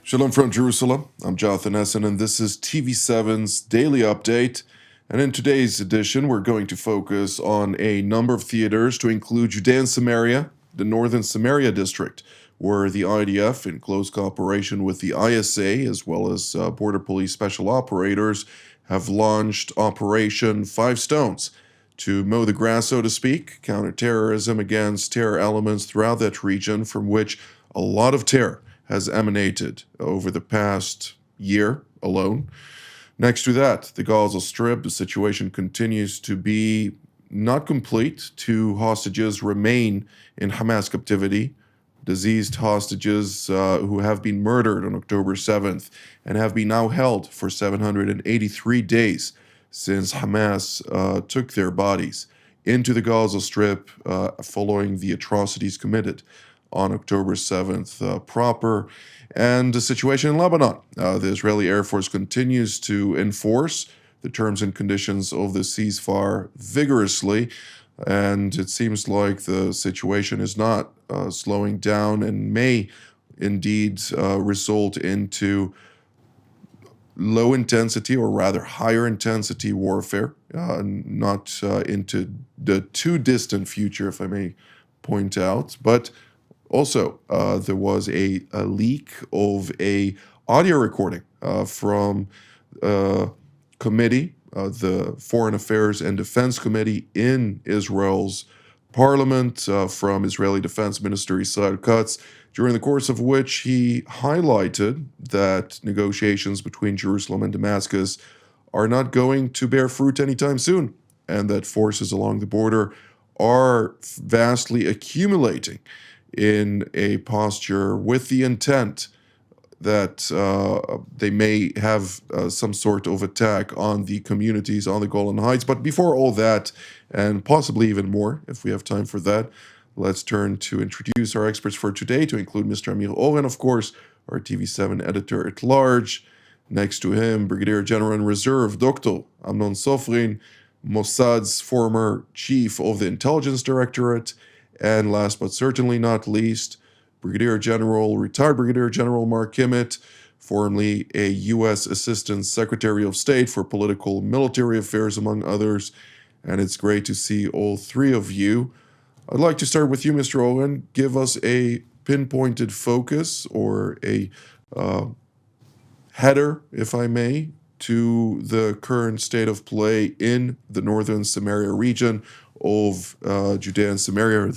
Shalom from Jerusalem. I'm Jonathan Essen, and this is TV7's Daily Update. And in today's edition, we're going to focus on a number of theaters to include Judea and Samaria, the Northern Samaria District, where the IDF, in close cooperation with the ISA, as well as Border Police Special Operators, have launched Operation Five Stones to mow the grass, so to speak, counterterrorism against terror elements throughout that region from which a lot of terror has emanated over the past year alone. Next to that, the Gaza Strip, the situation continues to be not complete. Two hostages remain in Hamas captivity, diseased hostages who have been murdered on October 7th and have been now held for 783 days since Hamas took their bodies into the Gaza Strip following the atrocities committed on October 7th proper. And the situation in Lebanon. The Israeli Air Force continues to enforce the terms and conditions of the ceasefire vigorously, and it seems like the situation is not slowing down and may indeed result into low intensity, or rather higher intensity warfare, not into the too distant future, if I may point out. But also, there was a leak of a audio recording from committee, the Foreign Affairs and Defense Committee in Israel's parliament, from Israeli Defense Minister Israel Katz, during the course of which he highlighted that negotiations between Jerusalem and Damascus are not going to bear fruit anytime soon, and that forces along the border are vastly accumulating in a posture with the intent that they may have some sort of attack on the communities on the Golan Heights. But before all that, and possibly even more, if we have time for that, let's turn to introduce our experts for today, to include Mr. Amir Oren, of course, our TV7 editor at large. Next to him, Brigadier General in Reserve, Dr. Amnon Sofrin, Mossad's former chief of the Intelligence Directorate. And last but certainly not least, retired Brigadier General Mark Kimmett, formerly a U.S. Assistant Secretary of State for Political and Military Affairs, among others. And it's great to see all three of you. I'd like to start with you, Mr. Owen. Give us a pinpointed focus, or a header, if I may, to the current state of play in the Northern Samaria region of Judea and Samaria,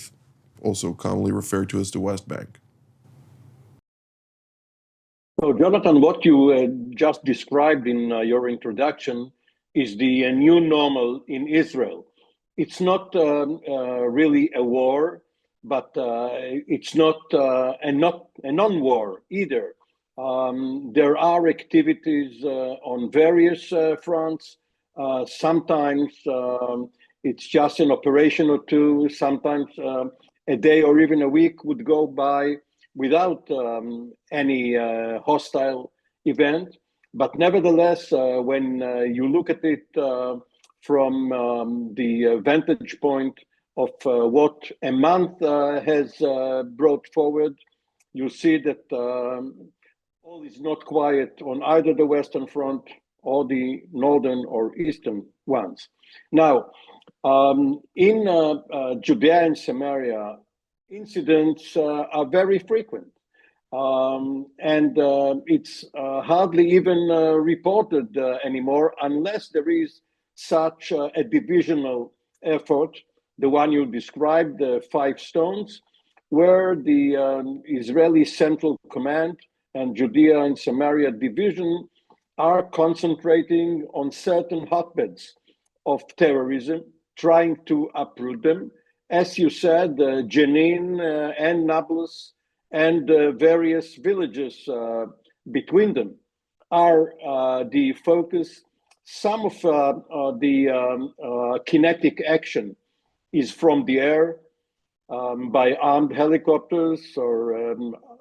also commonly referred to as the West Bank. So, Jonathan, what you just described in your introduction is the new normal in Israel. It's not really a war, but it's not a non-war either. There are activities on various fronts. Sometimes it's just an operation or two. Sometimes a day or even a week would go by without any hostile event. But nevertheless, when you look at it from the vantage point of what a month has brought forward, you see that all is not quiet on either the Western Front or the Northern or Eastern ones. Now, in Judea and Samaria, incidents are very frequent. And it's hardly even reported anymore, unless there is such a divisional effort, the one you described, the Five Stones, where the Israeli Central Command and Judea and Samaria Division are concentrating on certain hotbeds of terrorism, trying to uproot them. As you said, Jenin and Nablus and various villages between them are the focus. Some of the kinetic action is from the air, by armed helicopters or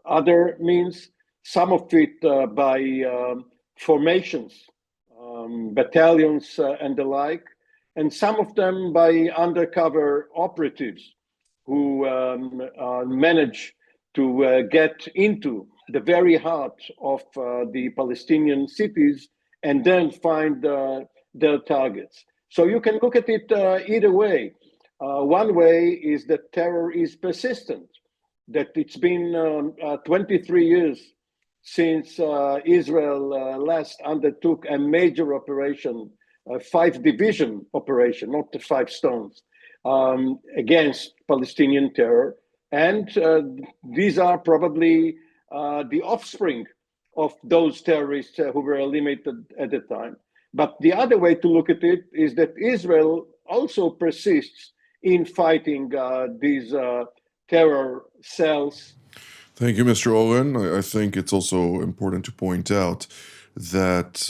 other means. Some of it by formations, battalions and the like, and some of them by undercover operatives who manage to get into the very heart of the Palestinian cities and then find their targets. So you can look at it either way. One way is that terror is persistent, that it's been 23 years since Israel last undertook a major operation, a five-division operation, not the five stones, against Palestinian terror. And these are probably the offspring of those terrorists who were eliminated at the time. But the other way to look at it is that Israel also persists in fighting these terror cells. Thank you, Mr. Owen. I think it's also important to point out that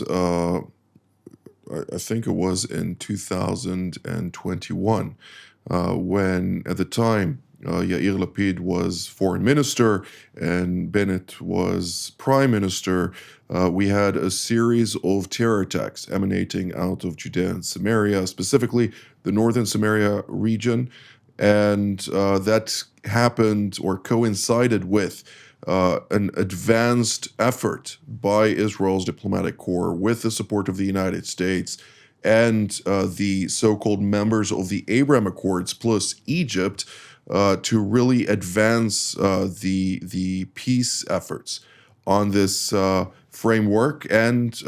I think it was in 2021 when, at the time, Yair Lapid was foreign minister and Bennett was prime minister. We had a series of terror attacks emanating out of Judea and Samaria, specifically the northern Samaria region. And that happened or coincided with an advanced effort by Israel's diplomatic corps with the support of the United States and the so-called members of the Abraham Accords plus Egypt to really advance the peace efforts on this framework, and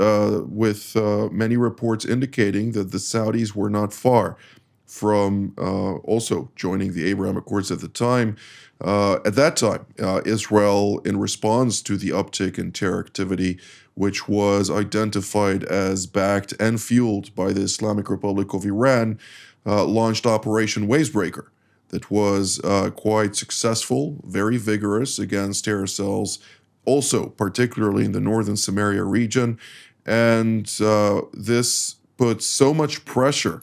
with many reports indicating that the Saudis were not far from also joining the Abraham Accords at the time. At that time, Israel, in response to the uptick in terror activity, which was identified as backed and fueled by the Islamic Republic of Iran, launched Operation Wavebreaker, that was quite successful, very vigorous against terror cells, also particularly in the northern Samaria region. And this put so much pressure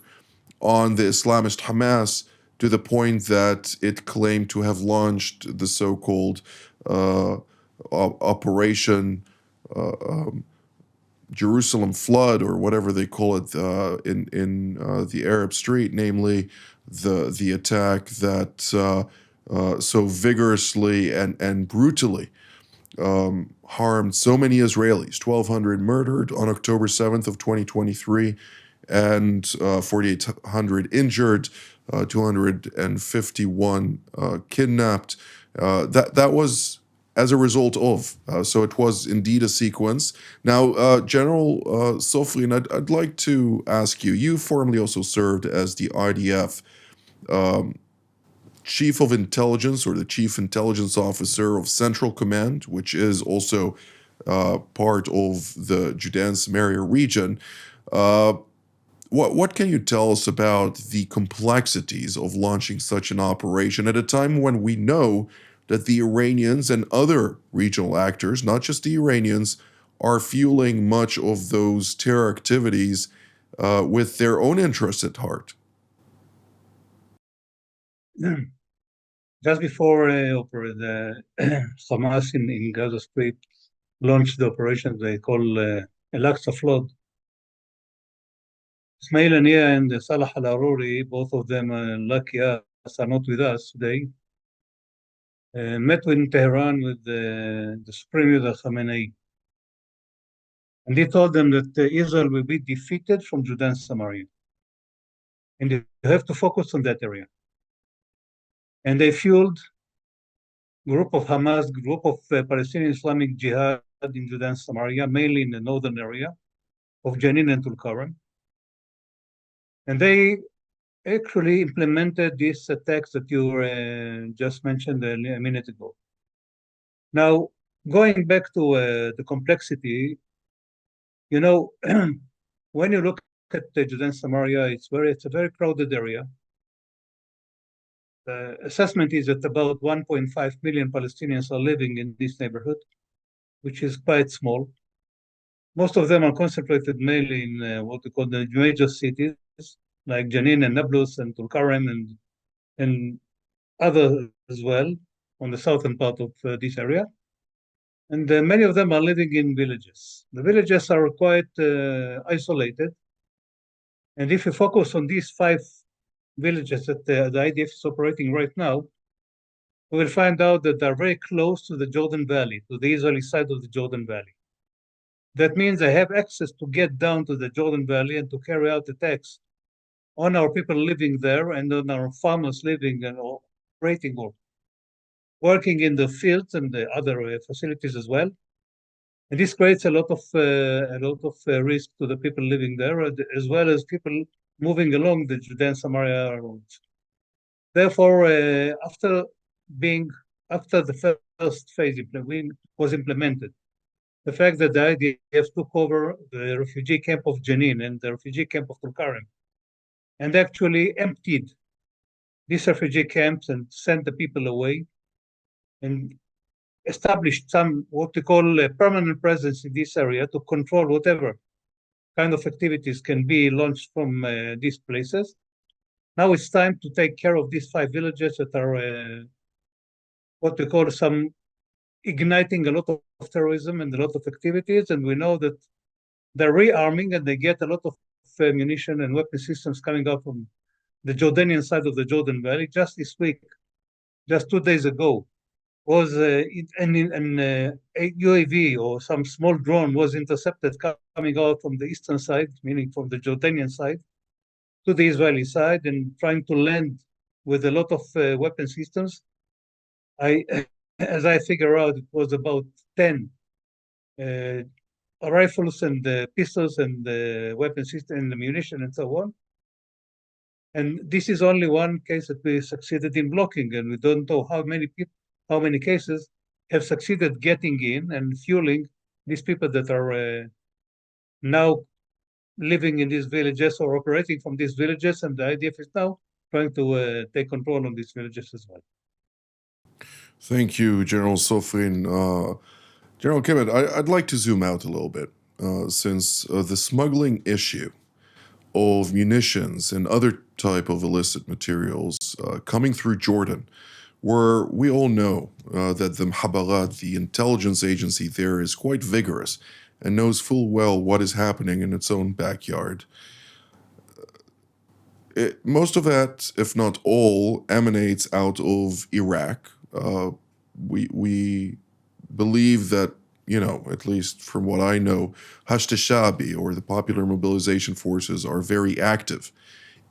on the Islamist Hamas to the point that it claimed to have launched the so-called Operation Jerusalem Flood, or whatever they call it in the Arab Street, namely the attack that so vigorously and brutally harmed so many Israelis, 1,200 murdered on October 7th of 2023, and 4,800 injured, 251 kidnapped. That was as a result of. So it was indeed a sequence. Now, General Soflin, I'd like to ask you, you formerly also served as the IDF Chief of Intelligence, or the Chief Intelligence Officer of Central Command, which is also part of the Judea and Samaria region. What can you tell us about the complexities of launching such an operation at a time when we know that the Iranians and other regional actors, not just the Iranians, are fueling much of those terror activities with their own interests at heart? Just before the Hamas in Gaza Strip launched the operation they call Al-Aqsa Flood, Ismail Haniyeh and Salah Al-Aruri, both of them, lucky us, are not with us today, met in Tehran with the Supreme Leader Khamenei. And he told them that Israel will be defeated from Judea and Samaria. And you have to focus on that area. And they fueled group of Hamas, group of Palestinian Islamic Jihad in Judea and Samaria, mainly in the northern area of Jenin and Tulkarem. And they actually implemented these attacks that you just mentioned a minute ago. Now, going back to the complexity, you know, when you look at Judea and Samaria, it's a very crowded area. The assessment is that about 1.5 million Palestinians are living in this neighborhood, which is quite small. Most of them are concentrated mainly in what we call the major cities, like Jenin and Nablus and Tulkarem and others as well on the southern part of this area. And many of them are living in villages. The villages are quite isolated. And if you focus on these 5 villages that the IDF is operating right now, we will find out that they're very close to the Jordan Valley, to the Israeli side of the Jordan Valley. That means they have access to get down to the Jordan Valley and to carry out attacks on our people living there and on our farmers living and operating or working in the fields and the other facilities as well. And this creates a lot of risk to the people living there, as well as people moving along the Judean Samaria roads. Therefore, after the first phase was implemented, the fact that the IDF took over the refugee camp of Jenin and the refugee camp of Tulkarem and actually emptied these refugee camps and sent the people away and established some what we call a permanent presence in this area to control whatever kind of activities can be launched from these places. Now it's time to take care of these 5 villages that are what we call some igniting a lot of terrorism and a lot of activities. And we know that they're rearming and they get a lot of munition and weapon systems coming out from the Jordanian side of the Jordan Valley. Just this week, just 2 days ago, was a UAV or some small drone was intercepted coming out from the eastern side, meaning from the Jordanian side, to the Israeli side and trying to land with a lot of weapon systems. As I figure out, it was about 10 rifles and pistols and weapon system and ammunition and so on. And this is only one case that we succeeded in blocking, and we don't know how many cases have succeeded getting in and fueling these people that are now living in these villages or operating from these villages, and the IDF is now trying to take control of these villages as well. Thank you, General Sofrin. General Kimmett, I'd like to zoom out a little bit, since the smuggling issue of munitions and other type of illicit materials coming through Jordan, where we all know that the Mhabarat, the intelligence agency there, is quite vigorous and knows full well what is happening in its own backyard. Most of that, if not all, emanates out of Iraq. We believe that, at least from what I know, Hashd-e-Shabi, or the Popular Mobilization Forces, are very active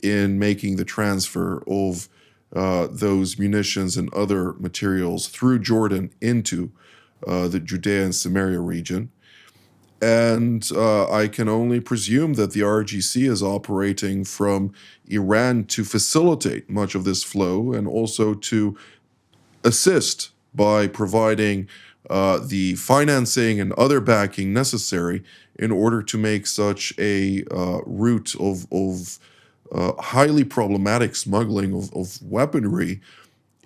in making the transfer of those munitions and other materials through Jordan into the Judea and Samaria region. And I can only presume that the RGC is operating from Iran to facilitate much of this flow and also to assist by providing the financing and other backing necessary in order to make such a route of highly problematic smuggling of weaponry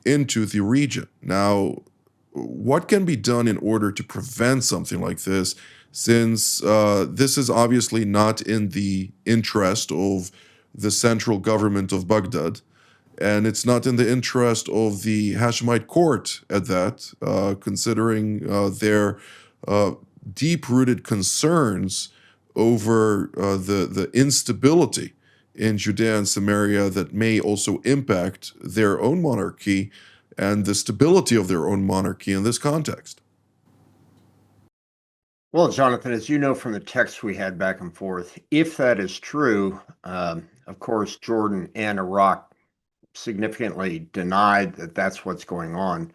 into the region. Now, what can be done in order to prevent something like this, since this is obviously not in the interest of the central government of Baghdad, and it's not in the interest of the Hashemite court at that, considering their deep-rooted concerns over the instability in Judea and Samaria that may also impact their own monarchy and the stability of their own monarchy in this context. Well, Jonathan, as you know from the text we had back and forth, if that is true, of course, Jordan and Iraq significantly denied that that's what's going on.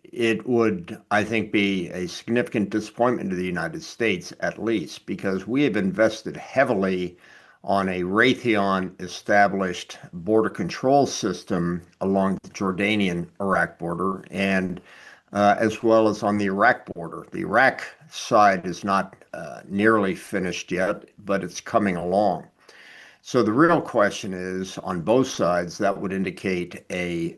It would, I think, be a significant disappointment to the United States, at least, because we have invested heavily on a Raytheon-established border control system along the Jordanian-Iraq border, and as well as on the Iraq border. The Iraq side is not nearly finished yet, but it's coming along. So the real question is, on both sides, that would indicate a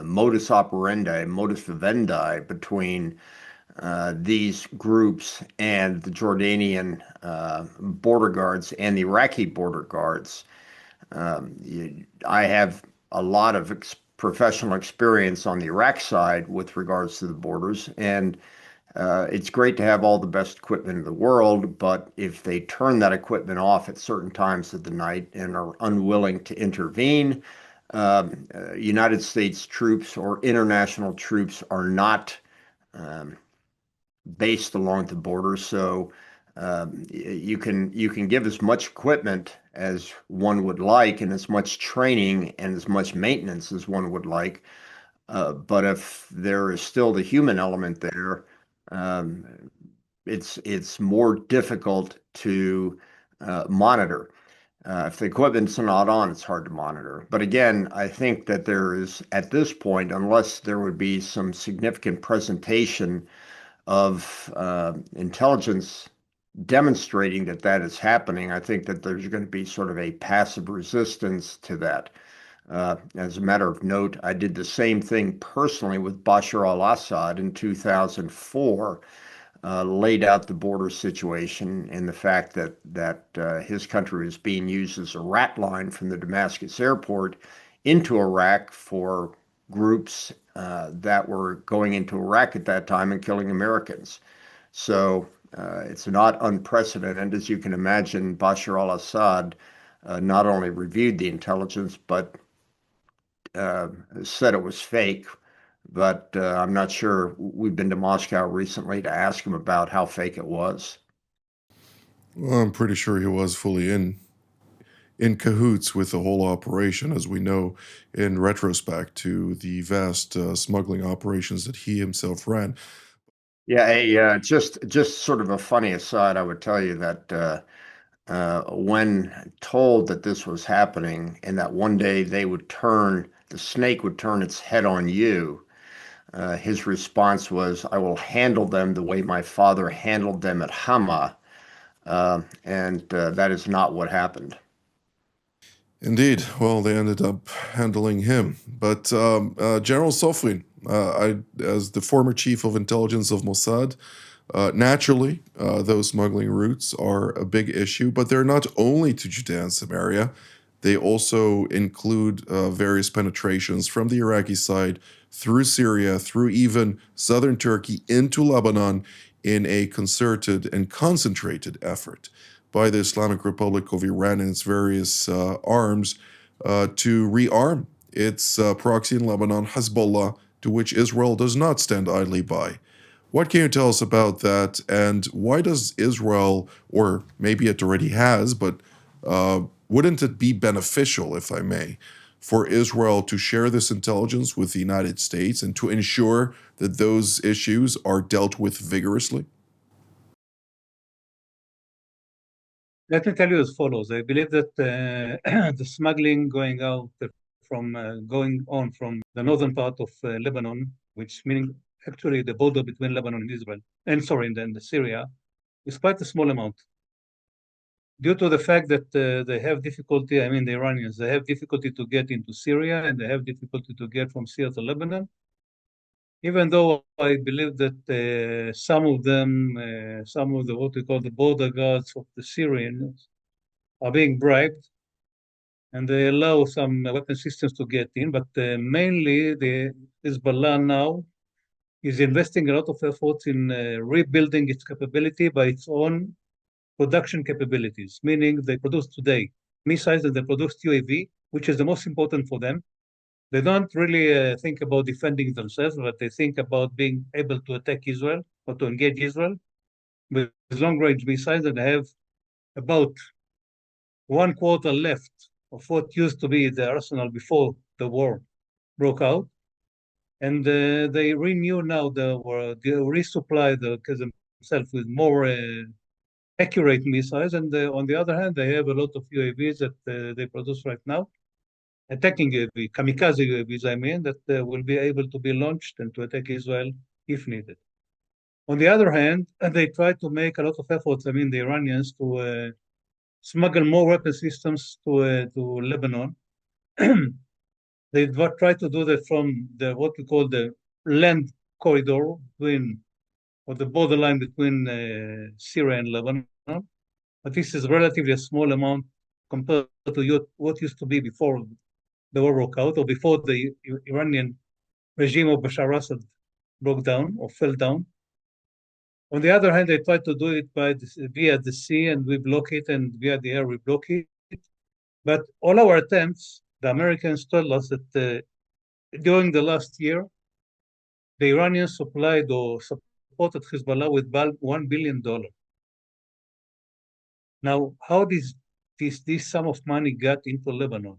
modus operandi, a modus vivendi between these groups and the Jordanian border guards and the Iraqi border guards. I have a lot of professional experience on the Iraq side with regards to the borders, and it's great to have all the best equipment in the world, but if they turn that equipment off at certain times of the night and are unwilling to intervene, United States troops or international troops are not based along the border. So you can give as much equipment as one would like and as much training and as much maintenance as one would like. But if there is still the human element there, um, it's more difficult to monitor. If the equipment's not on, it's hard to monitor. But again, I think that there is, at this point, unless there would be some significant presentation of intelligence demonstrating that that is happening, I think that there's going to be sort of a passive resistance to that. As a matter of note, I did the same thing personally with Bashar al-Assad in 2004, laid out the border situation and the fact that his country was being used as a rat line from the Damascus airport into Iraq for groups that were going into Iraq at that time and killing Americans. So it's not unprecedented. As you can imagine, Bashar al-Assad not only reviewed the intelligence, but said it was fake. But I'm not sure. We've been to Moscow recently to ask him about how fake it was. Well, I'm pretty sure he was fully in cahoots with the whole operation, as we know in retrospect to the vast smuggling operations that he himself ran. Yeah, just sort of a funny aside, I would tell you that when told that this was happening and that one day the snake would turn its head on you, his response was, "I will handle them the way my father handled them at Hama," and that is not what happened. Indeed. Well, they ended up handling him. But General Sofrin, as the former chief of intelligence of Mossad, naturally, those smuggling routes are a big issue, but they're not only to Judea and Samaria. They also include various penetrations from the Iraqi side through Syria, through even southern Turkey into Lebanon in a concerted and concentrated effort by the Islamic Republic of Iran and its various arms to rearm its proxy in Lebanon, Hezbollah, to which Israel does not stand idly by. What can you tell us about that? And why does Israel, or maybe it already has, but wouldn't it be beneficial, if I may, for Israel to share this intelligence with the United States and to ensure that those issues are dealt with vigorously? Let me tell you as follows. I believe that the smuggling going on from the northern part of Lebanon, which meaning actually the border between Lebanon and Israel, and sorry, and then the Syria, is quite a small amount. Due to the fact that they have difficulty, I mean the Iranians, they have difficulty to get into Syria and they have difficulty to get from Syria to Lebanon. Even though I believe that some of the what we call the border guards of the Syrians are being bribed, and they allow some weapon systems to get in. But mainly, the Hezbollah now is investing a lot of efforts in rebuilding its capability by its own production capabilities, meaning they produce today missiles and they produce UAV, which is the most important for them. They don't really think about defending themselves, but they think about being able to attack Israel or to engage Israel with long-range missiles, and they have about 1/4 left of what used to be the arsenal before the war broke out. And they renew now they resupply themselves with more accurate missiles. And on the other hand, they have a lot of UAVs that they produce right now, attacking UAV, kamikaze UAVs, I mean, that will be able to be launched and to attack Israel if needed. On the other hand, they try to make a lot of efforts, I mean, the Iranians, to smuggle more weapon systems to Lebanon. They try to do that from what we call the land corridor or the borderline between Syria and Lebanon. But this is relatively a small amount compared to what used to be before the war broke out or before the Iranian regime of Bashar al-Assad broke down or fell down. On the other hand, they try to do it via the sea and we block it, and via the air we block it. But all our attempts the Americans told us that during the last year, the Iranians supplied or supported Hezbollah with $1 billion. Now, how does this sum of money got into Lebanon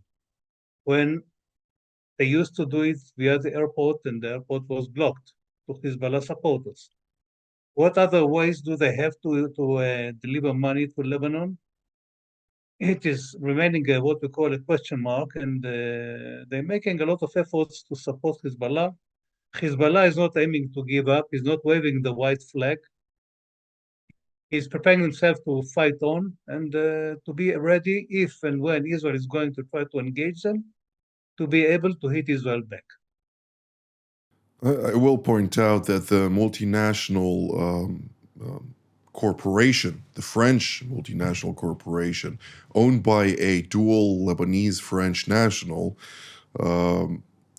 when they used to do it via the airport and the airport was blocked to Hezbollah supporters? What other ways do they have to deliver money to Lebanon? It is remaining what we call a question mark, and they're making a lot of efforts to support Hezbollah. Hezbollah is not aiming to give up. He's not waving the white flag. He's preparing himself to fight on and to be ready if and when Israel is going to try to engage them, to be able to hit Israel back. I will point out that the multinational corporation, the French multinational corporation, owned by a dual Lebanese-French national,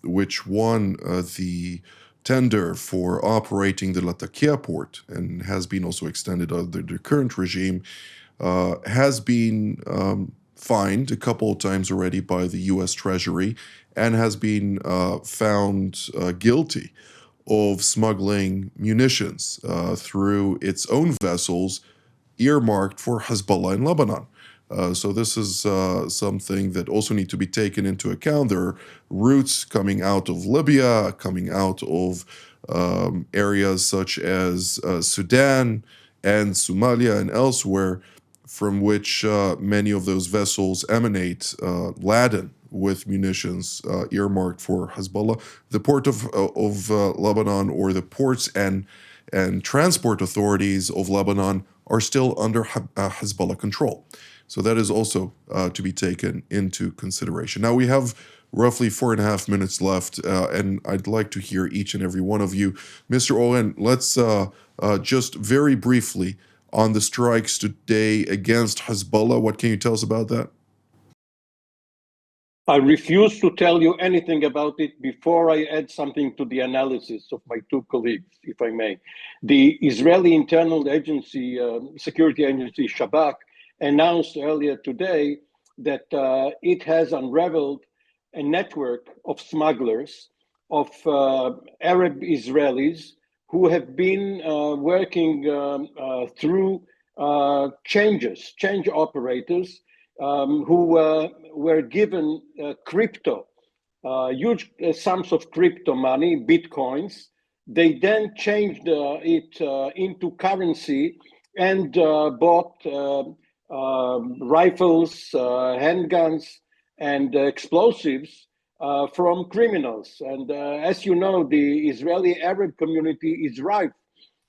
which won the tender for operating the Latakia port and has been also extended under the current regime, has been fined a couple of times already by the U.S. Treasury and has been found guilty of smuggling munitions through its own vessels earmarked for Hezbollah in Lebanon. So this is something that also need to be taken into account. There are routes coming out of Libya, coming out of areas such as Sudan and Somalia and elsewhere, from which many of those vessels emanate laden with munitions earmarked for Hezbollah. The port of Lebanon, or the ports and transport authorities of Lebanon, are still under Hezbollah control. So that is also to be taken into consideration. Now we have roughly 4.5 minutes left, and I'd like to hear each and every one of you. Mr. Oren, let's just very briefly on the strikes today against Hezbollah. What can you tell us about that? I refuse to tell you anything about it before I add something to the analysis of my two colleagues, if I may. The Israeli internal agency, security agency, Shabak, announced earlier today that it has unraveled a network of smugglers, of Arab Israelis who have been working through change operators who were given huge sums of crypto money, bitcoins. They then changed it into currency and bought rifles, handguns, and explosives from criminals. And as you know, the Israeli Arab community is rife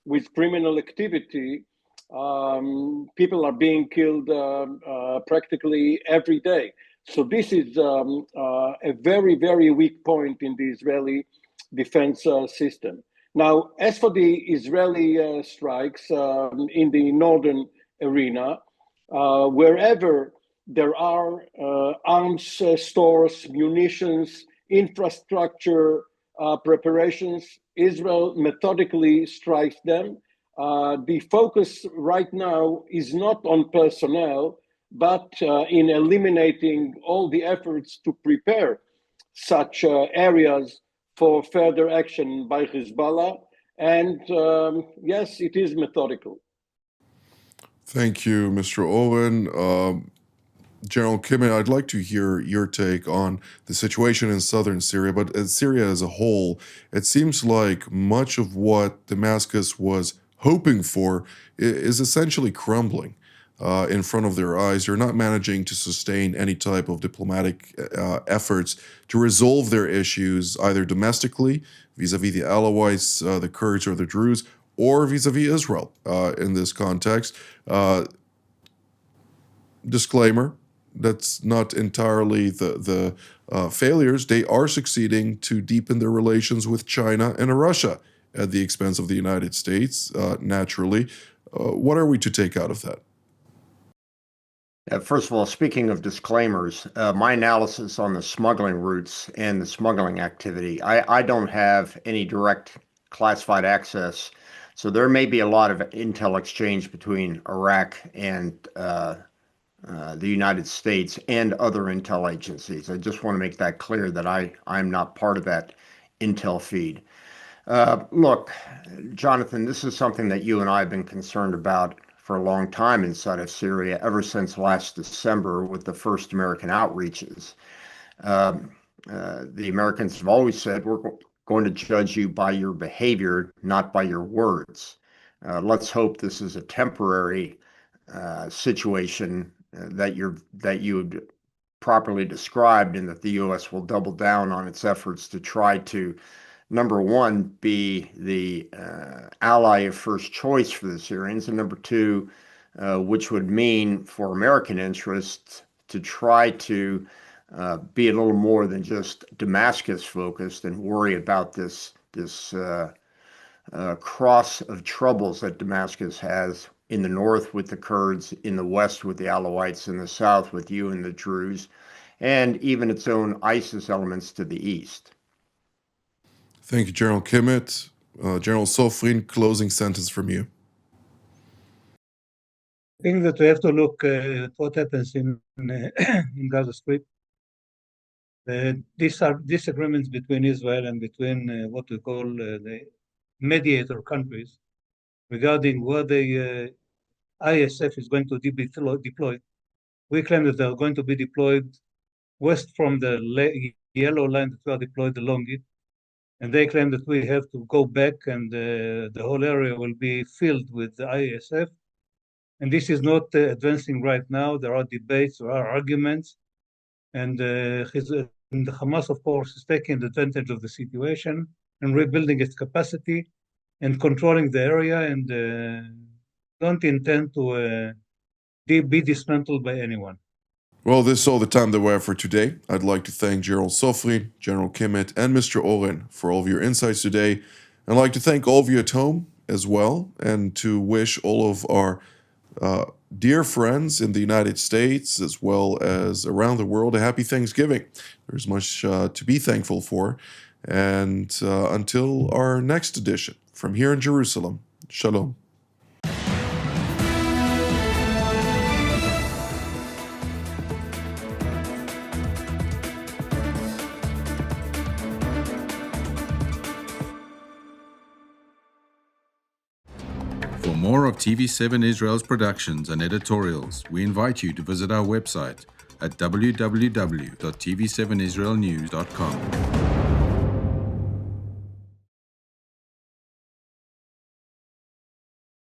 with criminal activity. People are being killed practically every day. So this is a very, very weak point in the Israeli defense system. Now, as for the Israeli strikes in the northern arena, wherever there are arms stores, munitions, infrastructure, preparations, Israel methodically strikes them. The focus right now is not on personnel, but in eliminating all the efforts to prepare such areas for further action by Hezbollah. And yes, it is methodical. Thank you, Mr. Owen. General Kimmel, I'd like to hear your take on the situation in southern Syria, but in Syria as a whole, it seems like much of what Damascus was hoping for is essentially crumbling in front of their eyes. They're not managing to sustain any type of diplomatic efforts to resolve their issues, either domestically, vis-a-vis the Alawites, the Kurds, or the Druze, or vis-a-vis Israel in this context. Disclaimer, that's not entirely the failures. They are succeeding to deepen their relations with China and Russia at the expense of the United States, naturally. What are we to take out of that? First of all, speaking of disclaimers, my analysis on the smuggling routes and the smuggling activity, I don't have any direct classified access. So there may be a lot of intel exchange between Iraq and the United States and other intel agencies. I just want to make that clear that I'm not part of that intel feed. Look, Jonathan, this is something that you and I have been concerned about for a long time inside of Syria, ever since last December with the first American outreaches. The Americans have always said, we're going to judge you by your behavior, not by your words. Let's hope this is a temporary situation that you properly described, and that the U.S. will double down on its efforts to try to, number one, be the ally of first choice for the Syrians, and number two, which would mean for American interests to try to be a little more than just Damascus focused and worry about this cross of troubles that Damascus has in the north with the Kurds, in the west with the Alawites, in the south with you and the Druze, and even its own ISIS elements to the east. Thank you, General Kimmett. General Sofrin, closing sentence from you. I think that we have to look at what happens in Gaza Strip. These are disagreements between Israel and between what we call the mediator countries regarding where the ISF is going to be deployed. We claim that they are going to be deployed west from the yellow line that we are deployed along it, and they claim that we have to go back and the whole area will be filled with the ISF. And this is not advancing right now. There are debates, there are arguments, and the Hamas, of course, is taking advantage of the situation and rebuilding its capacity and controlling the area, and don't intend to be dismantled by anyone. Well, this is all the time that we have for today. I'd like to thank General Sofrin, General Kimmett, and Mr. Oren for all of your insights today. I'd like to thank all of you at home as well, and to wish all of our dear friends in the United States as well as around the world a happy Thanksgiving. There's much to be thankful for. And until our next edition from here in Jerusalem, Shalom. For more of TV7 Israel's productions and editorials, we invite you to visit our website at www.tv7israelnews.com.